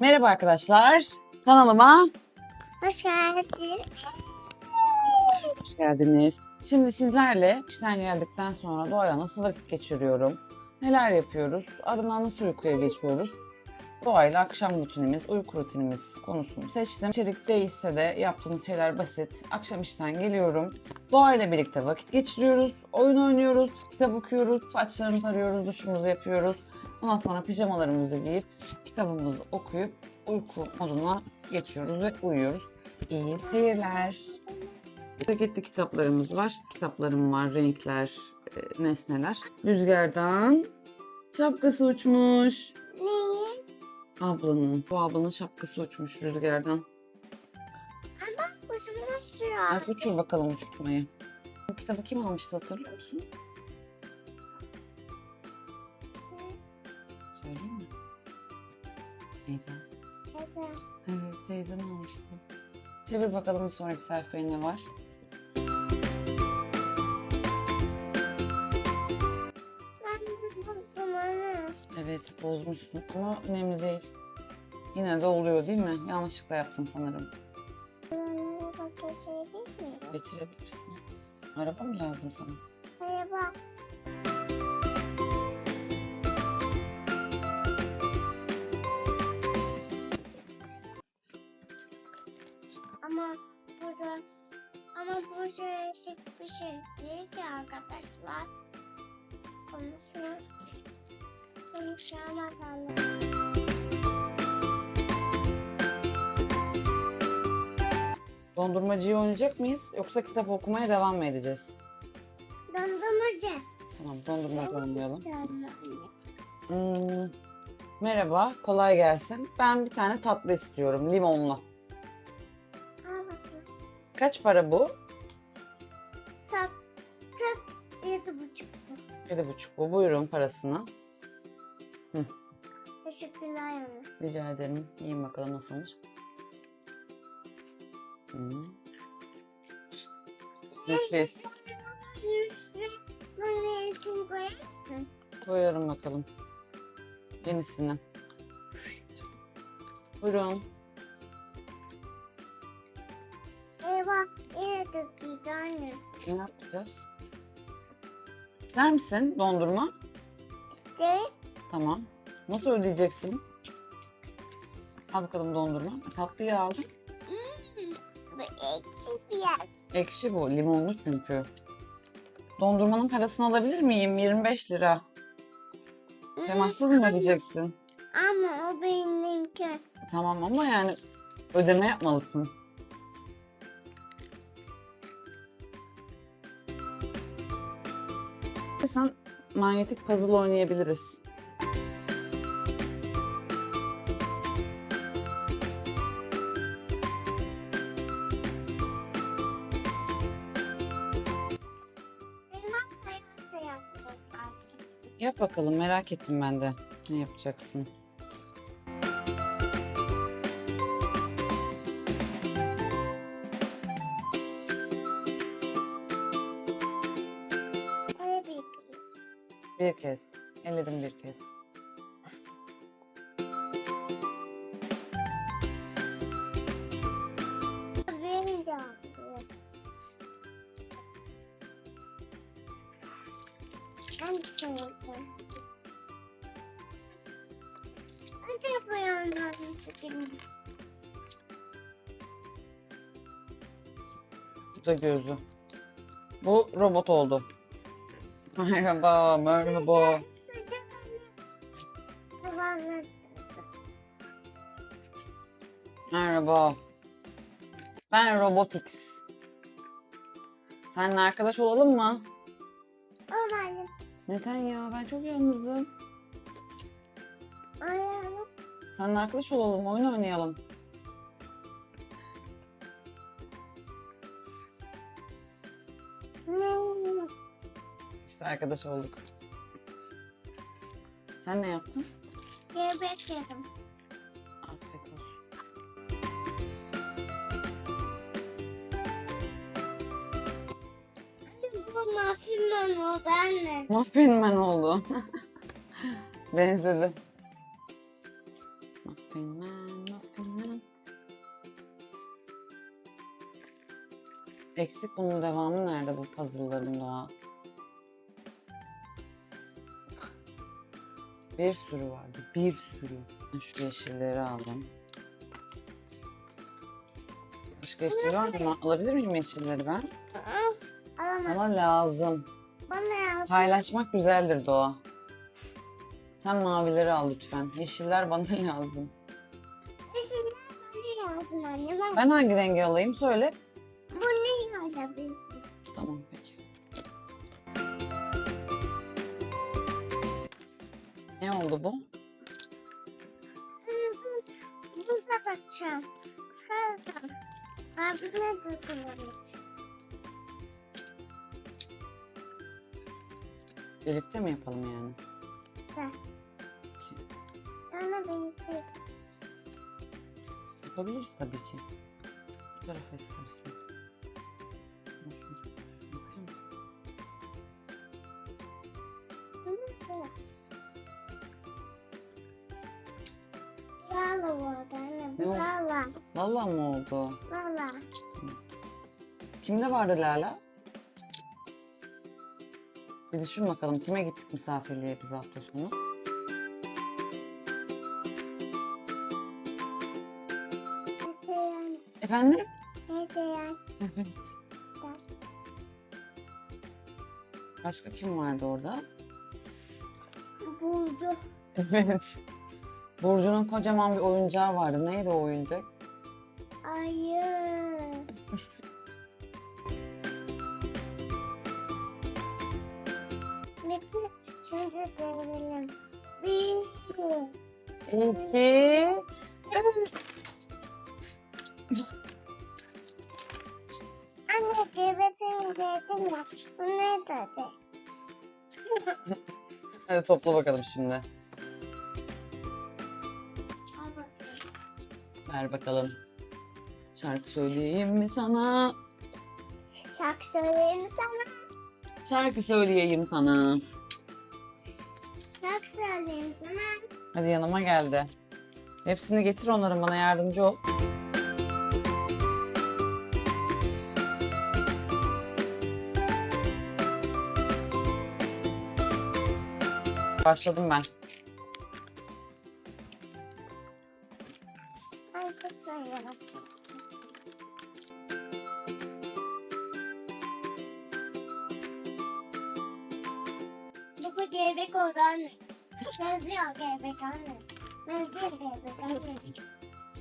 Merhaba arkadaşlar, kanalıma Hoş geldin. hoş geldiniz. Şimdi sizlerle işten geldikten sonra doğaya nasıl vakit geçiriyorum, neler yapıyoruz, ardından nasıl uykuya geçiyoruz, doğayla akşam rutinimiz, uyku rutinimiz konusunu seçtim. İçerik değişse de yaptığımız şeyler basit. Akşam işten geliyorum, doğayla birlikte vakit geçiriyoruz, oyun oynuyoruz, kitap okuyoruz, saçlarımızı tarıyoruz, duşumuzu yapıyoruz. Ondan sonra pijamalarımızı giyip, kitabımızı okuyup uyku moduna geçiyoruz ve uyuyoruz. İyi seyirler. Paketli kitaplarımız var. Kitaplarım var, renkler, nesneler. Rüzgardan şapkası uçmuş. Neyi? Bu ablanın şapkası uçmuş rüzgardan. Kuşum nasıl ya? Hadi uçur bakalım uçurtmayı. Bu kitabı kim almıştı hatırlıyor musun? Söyleyeyim mi? Neydi? Evet. Evet, teyzem almıştı. Çevir bakalım bir sonraki sayfaya ne var? Ben de buldum anne. Evet, bozmuşsun ama önemli değil. Yine de oluyor değil mi? Yanlışlıkla yaptın sanırım. Anne bak geçebilir miyim? Geçirebilirsin. Araba mı lazım sana? Merhaba. Ama burada bu şey şık bir şey değil ki arkadaşlar. Konuşamadan. Dondurmacıyı oynayacak mıyız yoksa kitap okumaya devam mı edeceğiz? Dondurmacı. Tamam, dondurmacı oynayalım. Dondurmacı. Merhaba, kolay gelsin. Ben bir tane tatlı istiyorum, limonlu. Al bakalım. Kaç para bu? Sattık 7,5 bu. 7,5 bu. Buyurun parasını. Teşekkürler yana. Rica ederim. Yiyin bakalım nasılmış. Nefis. Bunu için koyar mısın? Koyarım bakalım. Yenisini. Buyurun. Eyvah yine döküldü anne. Ne yapacağız? İster misin dondurma? De Tamam. Nasıl ödeyeceksin? Al bakalım dondurma. Tatlıyı aldım. bu ekşi biraz. Ekşi bu. Limonlu çünkü. Dondurmanın parasını alabilir miyim? 25 lira. Temassız mı ödeyeceksin? Ama o benimki. Tamam ama yani ödeme yapmalısın. Sen manyetik puzzle oynayabiliriz. Benim hayatta yapacak artık. Yap bakalım, merak ettim ben de. Ne yapacaksın? Öyle bir Bir kez. Elledim bir kez. benim de yapıyor. Ben de söyleyeceğim. Önce bu yandan sıkayım. Bu da gözü. Bu robot oldu. Merhaba, merhaba. Sıcak anne. Devam et. Merhaba. Ben Robotix. Seninle arkadaş olalım mı? Olayım. Neden ya? Ben çok yalnızım. Olayım. Seninle arkadaş olalım, oyun oynayalım. İşte arkadaş olduk. Sen ne yaptın? Yemek yedim. Afiyet olsun. Bu muffin oldu anne. Muffin Man oldu. Benzedi. Muffin Man. Eksik, bunun devamı nerede bu puzzle'ların Doğa? Bir sürü vardı. Bir sürü. Şu yeşilleri aldım. Başka yeşil var mı? Alabilir miyim yeşilleri ben? Alamaz. Ama lazım. Bana lazım. Paylaşmak güzeldir Doğa. Sen mavileri al lütfen. Yeşiller bana lazım. Yeşiller bana lazım anne. Bak, Ben hangi rengi alayım söyle. bu ne alabilirsin? Tamam peki. Ne oldu bu? Burada bakacağım. Sağdan. Abime dokunalım. Birlikte mi yapalım yani? Ver. Peki. Bana benimki. Yapabiliriz tabii ki. Bu tarafa istersen. Bakayım. Lala vardı anne. Ne oldu? Lala. Vallahi mı oldu? Lala. Kimde vardı Lala? Bir düşün bakalım, kime gittik misafirliğe biz hafta sonu? Hediyen. Efendim? Hediyen. Evet. Başka kim vardı orada? Buldu. Evet. Burcu'nun kocaman bir oyuncağı vardı. Neydi o oyuncak? Ayı. Bitti. Şimdi görelim. Bir. İki. Evet. Anne gebetin gördün mü? Bu ne dedi? Hadi topla bakalım şimdi. Al bakayım. Ver bakalım. Şarkı söyleyeyim mi sana? Şarkı söyleyeyim mi sana? Şarkı söyleyeyim sana. Şarkı söyleyeyim sana. Hadi yanıma geldi. Hepsini getir, onların bana yardımcı ol. Başladım ben. Şarkı söyleyeyim. Bu gevrek oldu anne. Benziyor gevrek anne. Benziyor gevrek anne.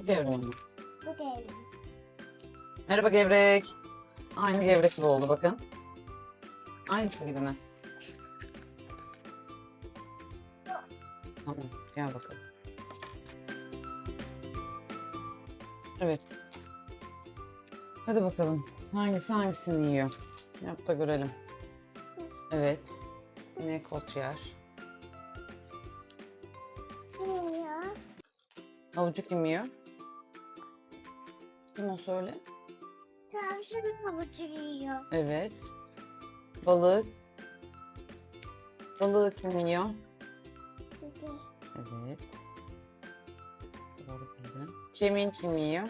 Gevrek. Bu gevrek. Merhaba gevrek. Aynı gevrek gibi oldu bakın. Aynısı gibi mi? Tamam, gel bakalım. Evet. Hadi bakalım. Hangisi hangisini yiyor? Yap da görelim. Evet. İnek ot yer. Ne ya? Havucu kim yiyor? Kim o söyle? Tavşanın havucu yiyor. Evet. Balık. Balığı kim yiyor? Kedi. Evet. Doğru bildin. Kemiği kim yiyor?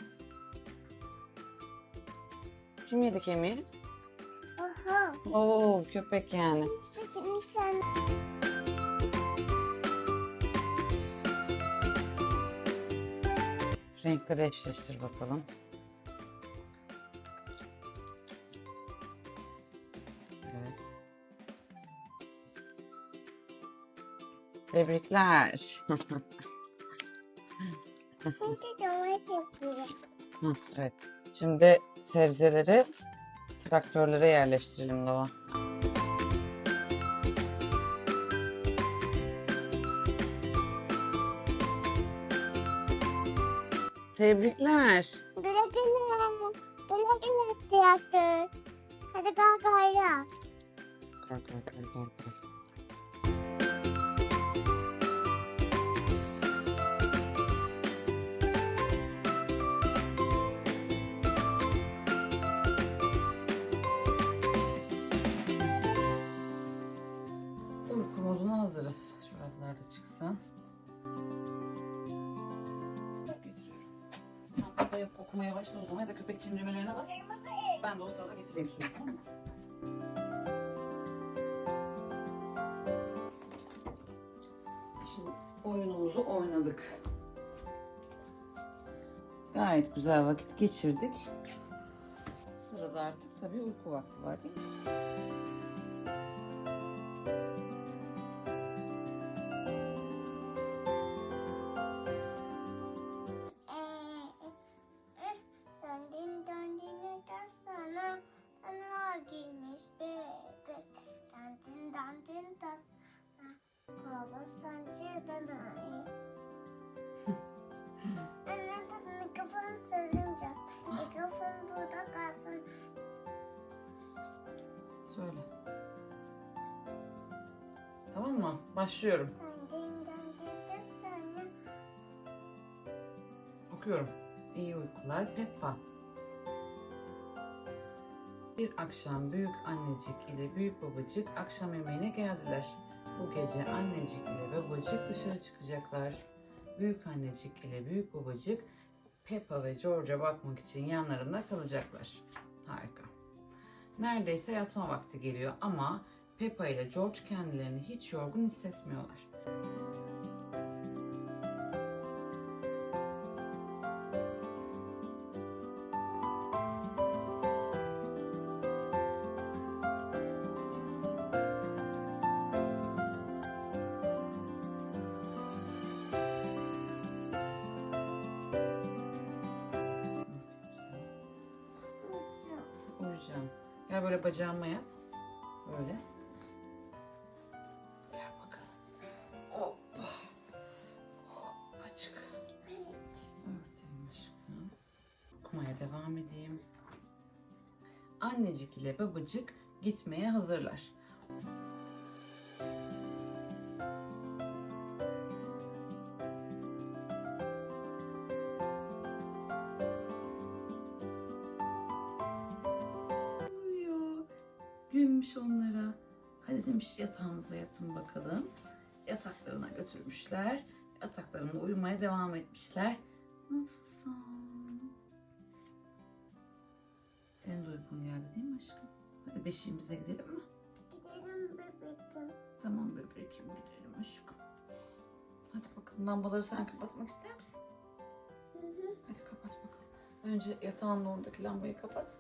Kim yedi kemiği? Aha. Oo, köpek yani. Sıkılmış anne. Renkleri eşleştir bakalım. Evet. Tebrikler. Şimdi domates yiyor. Hı, evet. Şimdi sebzeleri traktörlere yerleştirelim Doğa. Tebrikler. Güle güle. Güle güle traktör. Hadi kalk ayağa. Kalk, kalk, kalk, kalk, kalk. Uyku moduna hazırız. Çoraplar da çıksın. Getiriyorum. Sen okumaya başla o zaman ya da köpek çimdirmelerine bas. Ben de o sırada getireyim suyu, tamam mı? Şimdi oyunumuzu oynadık. Gayet güzel vakit geçirdik. Sırada artık tabii uyku vakti var değil mi? Döndün döndün tasana, sana giymiş bebek. Döndün döndün tasana, kova sancıdan ay. Anne tabii mikrofonu söyleyeceğim. Mikrofon burada kalsın. Söyle. Tamam mı? Başlıyorum. Döndün döndün tasana. Okuyorum. İyi uykular Peppa. Bir akşam büyük annecik ile büyük babacık akşam yemeğine geldiler. Bu gece annecik ile babacık dışarı çıkacaklar. Büyük annecik ile büyük babacık Peppa ve George'a bakmak için yanlarında kalacaklar. Harika. Neredeyse yatma vakti geliyor ama Peppa ile George kendilerini hiç yorgun hissetmiyorlar. Uyuyacağım. Gel böyle bacağıma yat. Böyle. Gel bakalım. Hoppa. Hoppacık. Örtelim aşkım. Okumaya devam edeyim. Annecik ile babacık gitmeye hazırlar. Uyuyor. Gülmüş onlara. Hadi demiş yatağınıza yatın bakalım. Yataklarına götürmüşler. Yataklarında uyumaya devam etmişler. Nasılsın? Senin de uykun geldi değil mi aşkım? Hadi beşiğimize gidelim mi? Gidelim bebeğim. Tamam bebeğim gidelim aşkım. Hadi bakalım lambaları sen kapatmak ister misin? Hadi kapat bakalım. Önce yatağın oradaki lambayı kapat.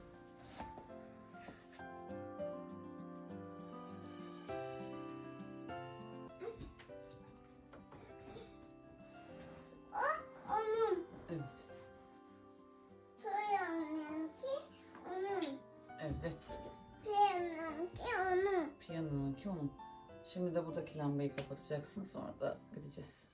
Onun. Evet. Piyanonki onun. Evet. Piyanonki onun. Piyanonunki onun. Şimdi de buradaki lambayı kapatacaksın sonra da gideceğiz.